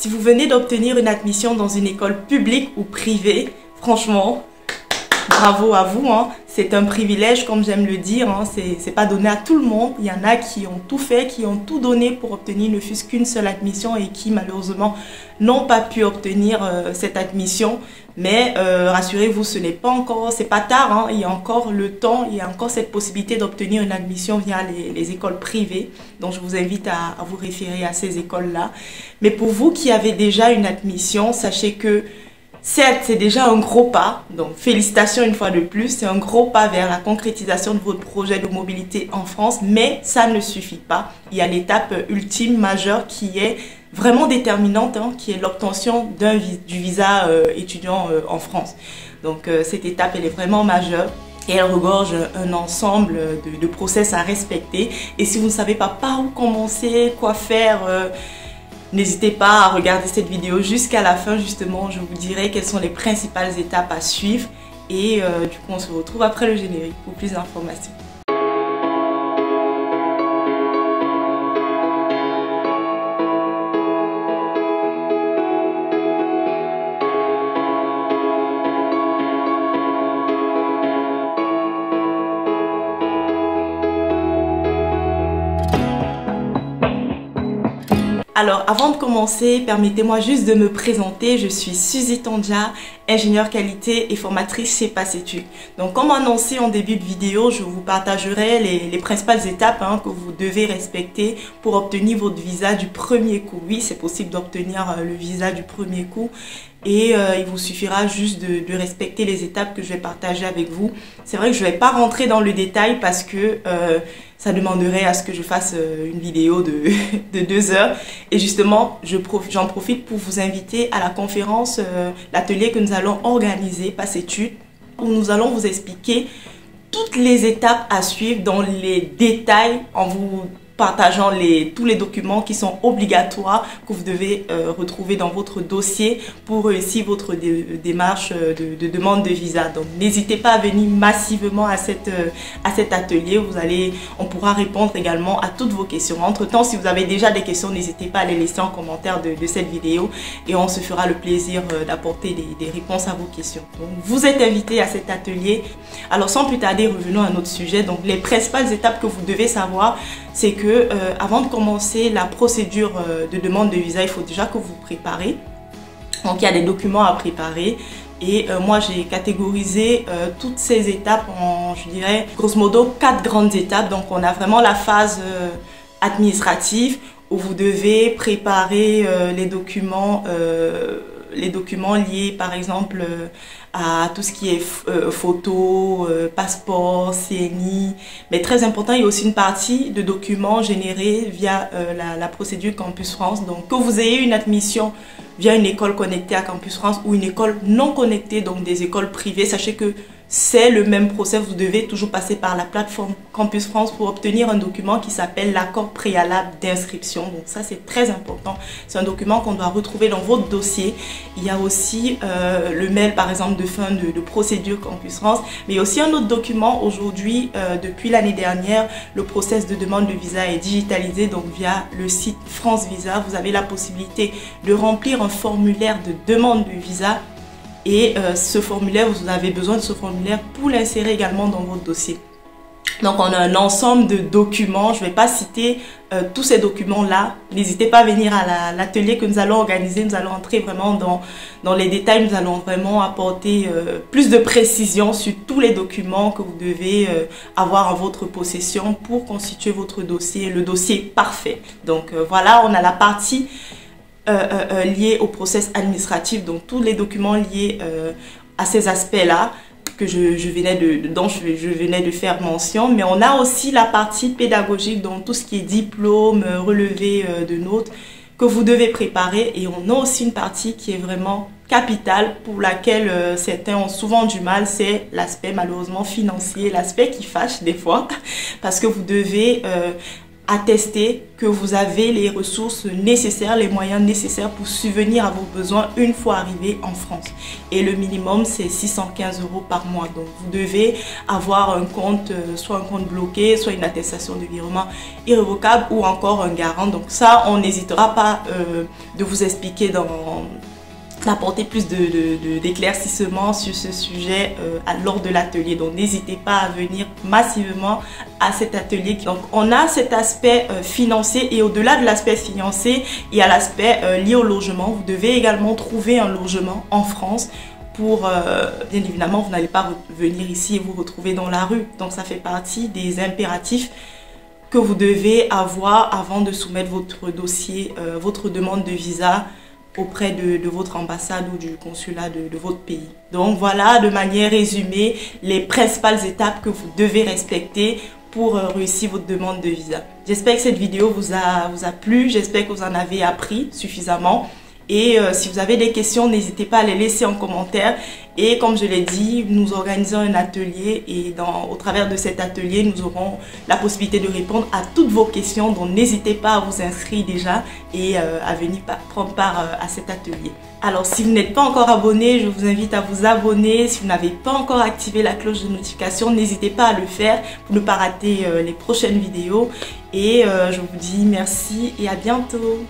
Si vous venez d'obtenir une admission dans une école publique ou privée, franchement, bravo à vous, hein. C'est un privilège, comme j'aime le dire, hein. C'est pas donné à tout le monde. Il y en a qui ont tout fait, qui ont tout donné pour obtenir ne fût-ce qu'une seule admission et qui malheureusement n'ont pas pu obtenir cette admission. Mais rassurez-vous, ce n'est pas encore, c'est pas tard, hein. Il y a encore le temps, il y a encore cette possibilité d'obtenir une admission via les écoles privées. Donc je vous invite à vous référer à ces écoles-là. Mais pour vous qui avez déjà une admission, sachez que certes, c'est déjà un gros pas, donc félicitations une fois de plus, c'est un gros pas vers la concrétisation de votre projet de mobilité en France, mais ça ne suffit pas. Il y a l'étape ultime, majeure, qui est vraiment déterminante, hein, qui est l'obtention du visa étudiant en France. Donc cette étape, elle est vraiment majeure. Et elle regorge un ensemble de process à respecter. Et si vous ne savez pas par où commencer, quoi faire, n'hésitez pas à regarder cette vidéo jusqu'à la fin, justement, je vous dirai quelles sont les principales étapes à suivre. Et du coup, on se retrouve après le générique pour plus d'informations. Alors, avant de commencer, permettez-moi juste de me présenter. Je suis Suzy Tandja, ingénieure qualité et formatrice chez Passetuc. Donc, comme annoncé en début de vidéo, je vous partagerai les principales étapes que vous devez respecter pour obtenir votre visa du premier coup. Oui, c'est possible d'obtenir le visa du premier coup. Et il vous suffira juste de respecter les étapes que je vais partager avec vous. C'est vrai que je ne vais pas rentrer dans le détail parce que ça demanderait à ce que je fasse une vidéo de 2 heures. Et justement, j'en profite pour vous inviter à la conférence, l'atelier que nous allons organiser, Passetuc, où nous allons vous expliquer toutes les étapes à suivre dans les détails en vous partageant tous les documents qui sont obligatoires que vous devez retrouver dans votre dossier pour réussir votre démarche de demande de visa. Donc n'hésitez pas à venir massivement à cet atelier. On pourra répondre également à toutes vos questions. Entre temps, si vous avez déjà des questions, n'hésitez pas à les laisser en commentaire de cette vidéo et on se fera le plaisir d'apporter des réponses à vos questions. Donc vous êtes invités à cet atelier. Alors sans plus tarder, revenons à notre sujet. Donc les principales étapes que vous devez savoir, c'est que avant de commencer la procédure de demande de visa, il faut déjà que vous préparez. Donc il y a des documents à préparer et moi j'ai catégorisé toutes ces étapes en, je dirais, grosso modo 4 grandes étapes. Donc on a vraiment la phase administrative où vous devez préparer les documents liés par exemple à tout ce qui est photo, passeport, CNI. Mais très important, il y a aussi une partie de documents générés via la procédure Campus France. Donc que vous ayez une admission via une école connectée à Campus France ou une école non connectée, donc des écoles privées, sachez que c'est le même process. Vous devez toujours passer par la plateforme Campus France pour obtenir un document qui s'appelle l'accord préalable d'inscription. Donc ça, c'est très important. C'est un document qu'on doit retrouver dans votre dossier. Il y a aussi le mail, par exemple, de fin de procédure Campus France. Mais il y a aussi un autre document. Aujourd'hui, depuis l'année dernière, le process de demande de visa est digitalisé. Donc via le site France Visa, vous avez la possibilité de remplir un formulaire de demande de visa. Et ce formulaire, vous avez besoin de ce formulaire pour l'insérer également dans votre dossier. Donc on a un ensemble de documents, je ne vais pas citer tous ces documents-là. N'hésitez pas à venir à l'atelier que nous allons organiser, nous allons entrer vraiment dans les détails, nous allons vraiment apporter plus de précision sur tous les documents que vous devez avoir en votre possession pour constituer votre dossier, le dossier parfait. Donc voilà, on a la partie liés au process administratif, donc tous les documents liés à ces aspects-là que je venais de faire mention. Mais on a aussi la partie pédagogique, donc tout ce qui est diplôme, relevé de notes que vous devez préparer. Et on a aussi une partie qui est vraiment capitale pour laquelle certains ont souvent du mal, c'est l'aspect malheureusement financier, l'aspect qui fâche des fois parce que vous devez attester que vous avez les ressources nécessaires, les moyens nécessaires pour subvenir à vos besoins une fois arrivé en France. Et le minimum, c'est 615 € par mois. Donc, vous devez avoir un compte, soit un compte bloqué, soit une attestation de virement irrévocable ou encore un garant. Donc ça, on n'hésitera pas de vous expliquer d'apporter plus d'éclaircissements sur ce sujet lors de l'atelier. Donc n'hésitez pas à venir massivement à cet atelier. Donc on a cet aspect financier, et au-delà de l'aspect financier, il y a l'aspect lié au logement. Vous devez également trouver un logement en France. Pour, bien évidemment, vous n'allez pas venir ici et vous retrouver dans la rue. Donc ça fait partie des impératifs que vous devez avoir avant de soumettre votre dossier, votre demande de visa auprès de votre ambassade ou du consulat de votre pays. Donc voilà, de manière résumée, les principales étapes que vous devez respecter pour réussir votre demande de visa. J'espère que cette vidéo vous a plu, j'espère que vous en avez appris suffisamment. Et si vous avez des questions, n'hésitez pas à les laisser en commentaire. Et comme je l'ai dit, nous organisons un atelier et au travers de cet atelier, nous aurons la possibilité de répondre à toutes vos questions. Donc n'hésitez pas à vous inscrire déjà et à venir prendre part à cet atelier. Alors si vous n'êtes pas encore abonné, je vous invite à vous abonner. Si vous n'avez pas encore activé la cloche de notification, n'hésitez pas à le faire pour ne pas rater les prochaines vidéos. Et je vous dis merci et à bientôt.